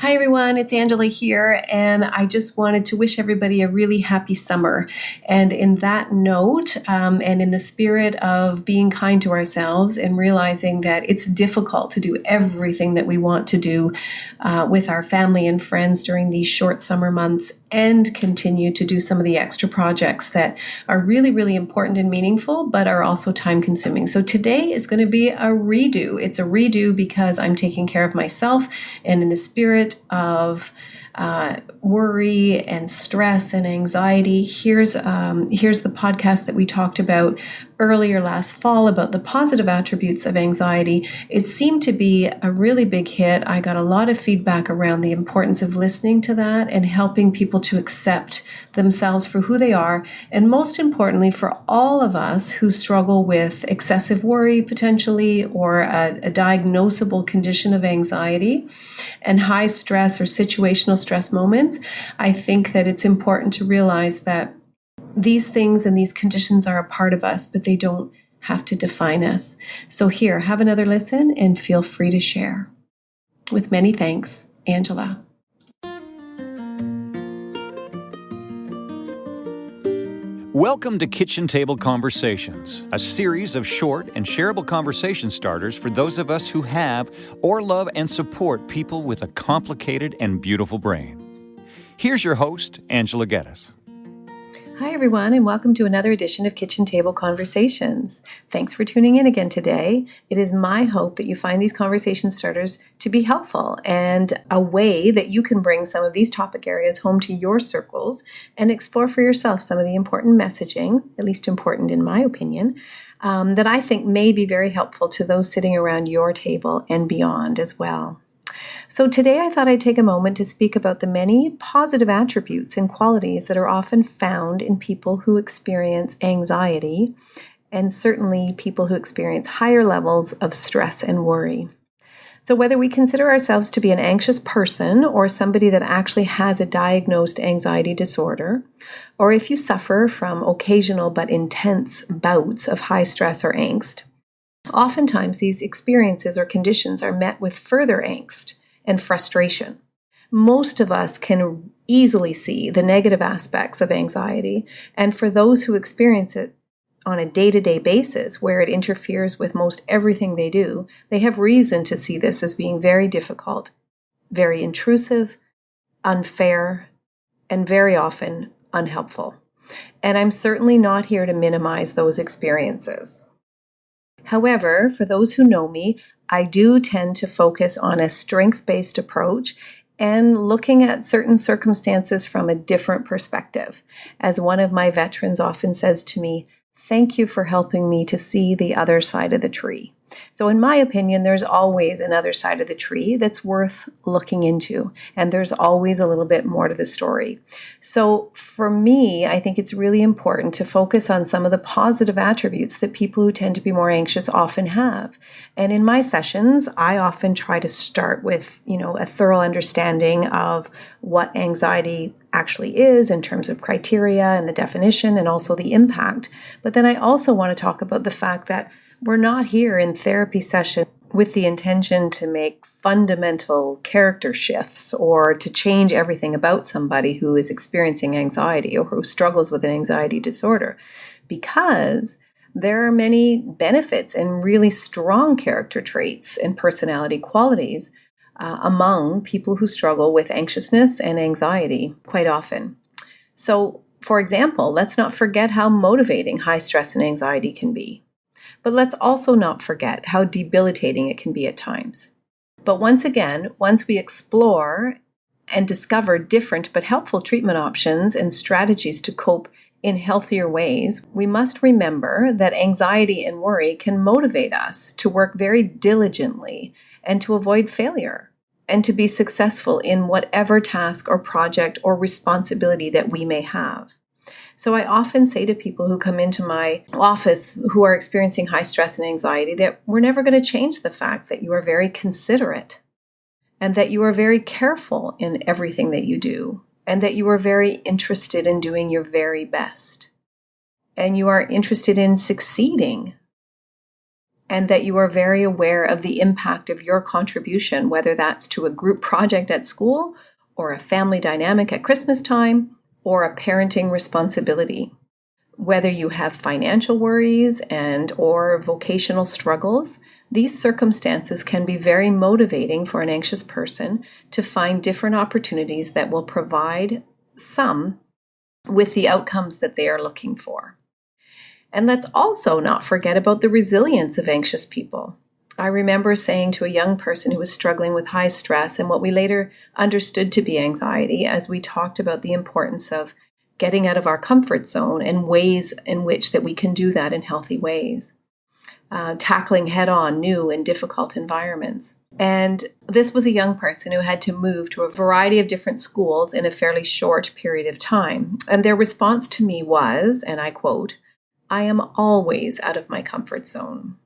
Hi, everyone. It's Angela here, and I just wanted to wish everybody a really happy summer. And in that note, and in the spirit of being kind to ourselves and realizing that it's difficult to do everything that we want to do with our family and friends during these short summer months, and continue to do some of the extra projects that are really, really important and meaningful, but are also time consuming. So today is going to be a redo. It's a redo because I'm taking care of myself, and in the spirit of worry and stress and anxiety, here's the podcast that we talked about earlier last fall about the positive attributes of anxiety. It seemed to be a really big hit. I got a lot of feedback around the importance of listening to that and helping people to accept themselves for who they are. And most importantly, for all of us who struggle with excessive worry potentially, or a diagnosable condition of anxiety and high stress or situational stress moments, I think that it's important to realize that these things and these conditions are a part of us, but they don't have to define us. So here, have another listen and feel free to share. With many thanks, Angela. Welcome to Kitchen Table Conversations, a series of short and shareable conversation starters for those of us who have or love and support people with a complicated and beautiful brain. Here's your host, Angela Geddes. Hi, everyone, and welcome to another edition of Kitchen Table Conversations. Thanks for tuning in again today. It is my hope that you find these conversation starters to be helpful and a way that you can bring some of these topic areas home to your circles and explore for yourself some of the important messaging, at least important in my opinion, that I think may be very helpful to those sitting around your table and beyond as well. So today I thought I'd take a moment to speak about the many positive attributes and qualities that are often found in people who experience anxiety, and certainly people who experience higher levels of stress and worry. So whether we consider ourselves to be an anxious person or somebody that actually has a diagnosed anxiety disorder, or if you suffer from occasional but intense bouts of high stress or angst, oftentimes these experiences or conditions are met with further angst and frustration. Most of us can easily see the negative aspects of anxiety, and for those who experience it on a day-to-day basis where it interferes with most everything they do, they have reason to see this as being very difficult, very intrusive, unfair, and very often unhelpful. And I'm certainly not here to minimize those experiences. However, for those who know me, I do tend to focus on a strength-based approach and looking at certain circumstances from a different perspective. As one of my veterans often says to me, "Thank you for helping me to see the other side of the tree." So in my opinion, there's always another side of the tree that's worth looking into, and there's always a little bit more to the story. So for me, I think it's really important to focus on some of the positive attributes that people who tend to be more anxious often have. And in my sessions, I often try to start with, a thorough understanding of what anxiety actually is in terms of criteria and the definition and also the impact. But then I also want to talk about the fact that we're not here in therapy session with the intention to make fundamental character shifts or to change everything about somebody who is experiencing anxiety or who struggles with an anxiety disorder, because there are many benefits and really strong character traits and personality qualities among people who struggle with anxiousness and anxiety quite often. So, for example, let's not forget how motivating high stress and anxiety can be. But let's also not forget how debilitating it can be at times. But once again, once we explore and discover different but helpful treatment options and strategies to cope in healthier ways, we must remember that anxiety and worry can motivate us to work very diligently and to avoid failure and to be successful in whatever task or project or responsibility that we may have. So I often say to people who come into my office who are experiencing high stress and anxiety that we're never going to change the fact that you are very considerate and that you are very careful in everything that you do and that you are very interested in doing your very best and you are interested in succeeding and that you are very aware of the impact of your contribution, whether that's to a group project at school or a family dynamic at Christmas time or a parenting responsibility. Whether you have financial worries and or vocational struggles, these circumstances can be very motivating for an anxious person to find different opportunities that will provide some with the outcomes that they are looking for. And let's also not forget about the resilience of anxious people. I remember saying to a young person who was struggling with high stress and what we later understood to be anxiety, as we talked about the importance of getting out of our comfort zone and ways in which that we can do that in healthy ways, tackling head-on new and difficult environments. And this was a young person who had to move to a variety of different schools in a fairly short period of time. And their response to me was, and I quote, "I am always out of my comfort zone."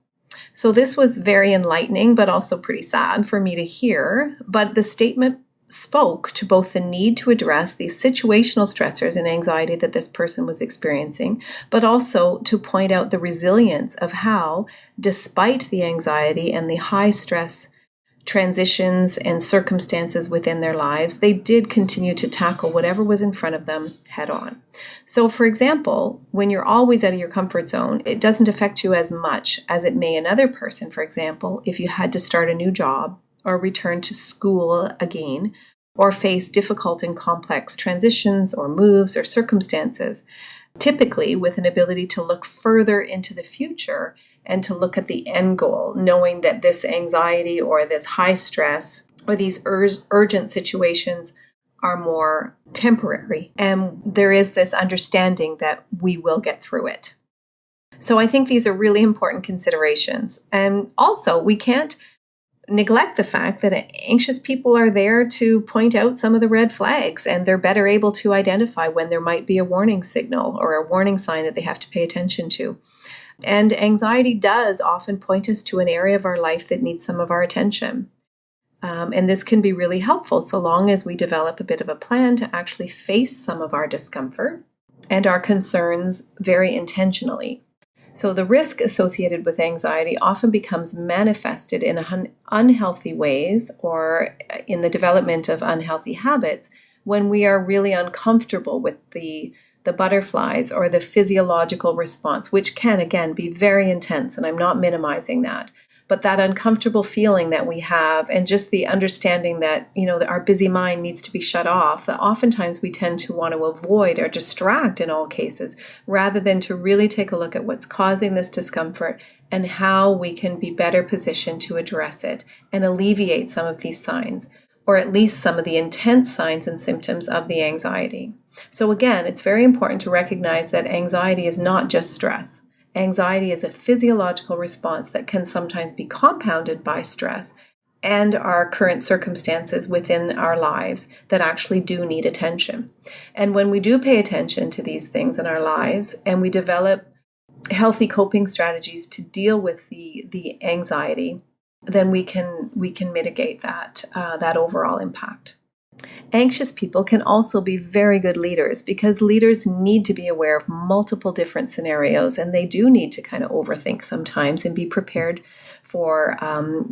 So this was very enlightening, but also pretty sad for me to hear. But the statement spoke to both the need to address these situational stressors and anxiety that this person was experiencing, but also to point out the resilience of how, despite the anxiety and the high stress transitions and circumstances within their lives, they did continue to tackle whatever was in front of them head on. So, for example, when you're always out of your comfort zone, it doesn't affect you as much as it may another person, for example, if you had to start a new job or return to school again, or face difficult and complex transitions or moves or circumstances, typically with an ability to look further into the future and to look at the end goal, knowing that this anxiety or this high stress or these urgent situations are more temporary. And there is this understanding that we will get through it. So I think these are really important considerations. And also, we can't neglect the fact that anxious people are there to point out some of the red flags, and they're better able to identify when there might be a warning signal or a warning sign that they have to pay attention to. And anxiety does often point us to an area of our life that needs some of our attention. And this can be really helpful so long as we develop a bit of a plan to actually face some of our discomfort and our concerns very intentionally. So the risk associated with anxiety often becomes manifested in unhealthy ways or in the development of unhealthy habits when we are really uncomfortable with the butterflies or the physiological response, which can, again, be very intense, and I'm not minimizing that. But that uncomfortable feeling that we have and just the understanding that, that our busy mind needs to be shut off, that oftentimes we tend to want to avoid or distract in all cases, rather than to really take a look at what's causing this discomfort and how we can be better positioned to address it and alleviate some of these signs, or at least some of the intense signs and symptoms of the anxiety. So again, it's very important to recognize that anxiety is not just stress. Anxiety is a physiological response that can sometimes be compounded by stress and our current circumstances within our lives that actually do need attention. And when we do pay attention to these things in our lives and we develop healthy coping strategies to deal with the anxiety, then we can mitigate that overall impact. Anxious people can also be very good leaders because leaders need to be aware of multiple different scenarios, and they do need to kind of overthink sometimes and be prepared for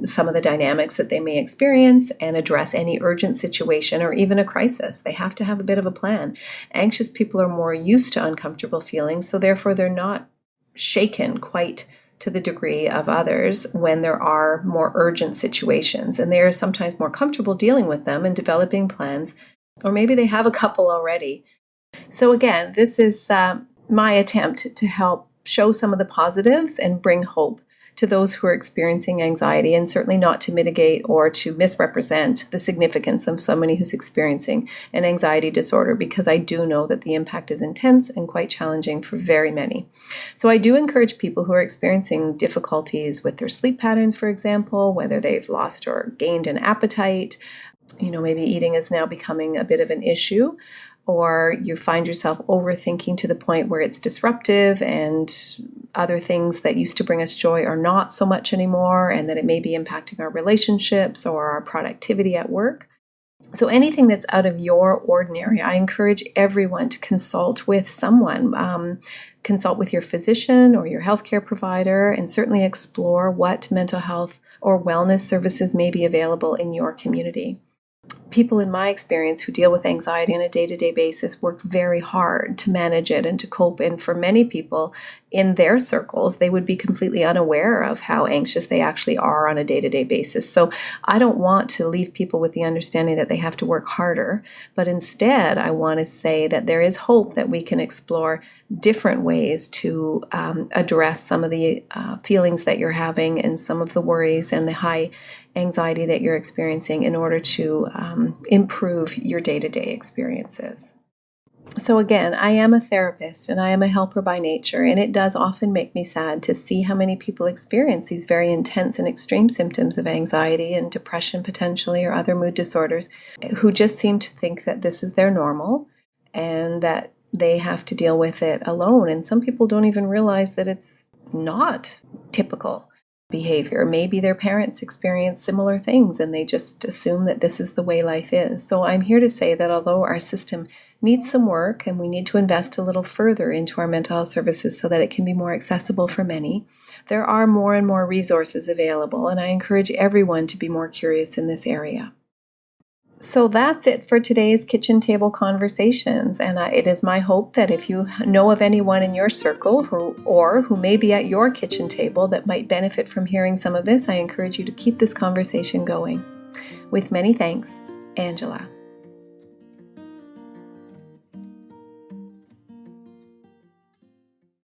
some of the dynamics that they may experience and address any urgent situation or even a crisis. They have to have a bit of a plan. Anxious people are more used to uncomfortable feelings, so therefore they're not shaken quite to the degree of others when there are more urgent situations. And they are sometimes more comfortable dealing with them and developing plans, or maybe they have a couple already. So again, this is my attempt to help show some of the positives and bring hope to those who are experiencing anxiety, and certainly not to mitigate or to misrepresent the significance of somebody who's experiencing an anxiety disorder, because I do know that the impact is intense and quite challenging for very many. So I do encourage people who are experiencing difficulties with their sleep patterns, for example, whether they've lost or gained an appetite, maybe eating is now becoming a bit of an issue, or you find yourself overthinking to the point where it's disruptive and other things that used to bring us joy are not so much anymore, and that it may be impacting our relationships or our productivity at work. So anything that's out of your ordinary, I encourage everyone to consult with someone. Consult with your physician or your healthcare provider, and certainly explore what mental health or wellness services may be available in your community. People in my experience who deal with anxiety on a day-to-day basis work very hard to manage it and to cope. And for many people in their circles, they would be completely unaware of how anxious they actually are on a day-to-day basis. So I don't want to leave people with the understanding that they have to work harder, but instead I want to say that there is hope that we can explore different ways to address some of the feelings that you're having and some of the worries and the high anxiety that you're experiencing in order to improve your day-to-day experiences. So again, I am a therapist and I am a helper by nature, and it does often make me sad to see how many people experience these very intense and extreme symptoms of anxiety and depression potentially, or other mood disorders, who just seem to think that this is their normal and that they have to deal with it alone. And some people don't even realize that it's not typical behavior. Maybe their parents experience similar things and they just assume that this is the way life is. So I'm here to say that although our system needs some work and we need to invest a little further into our mental health services so that it can be more accessible for many, there are more and more resources available, and I encourage everyone to be more curious in this area. So that's it for today's Kitchen Table Conversations, and it is my hope that if you know of anyone in your circle who may be at your kitchen table that might benefit from hearing some of this, I encourage you to keep this conversation going. With many thanks, Angela.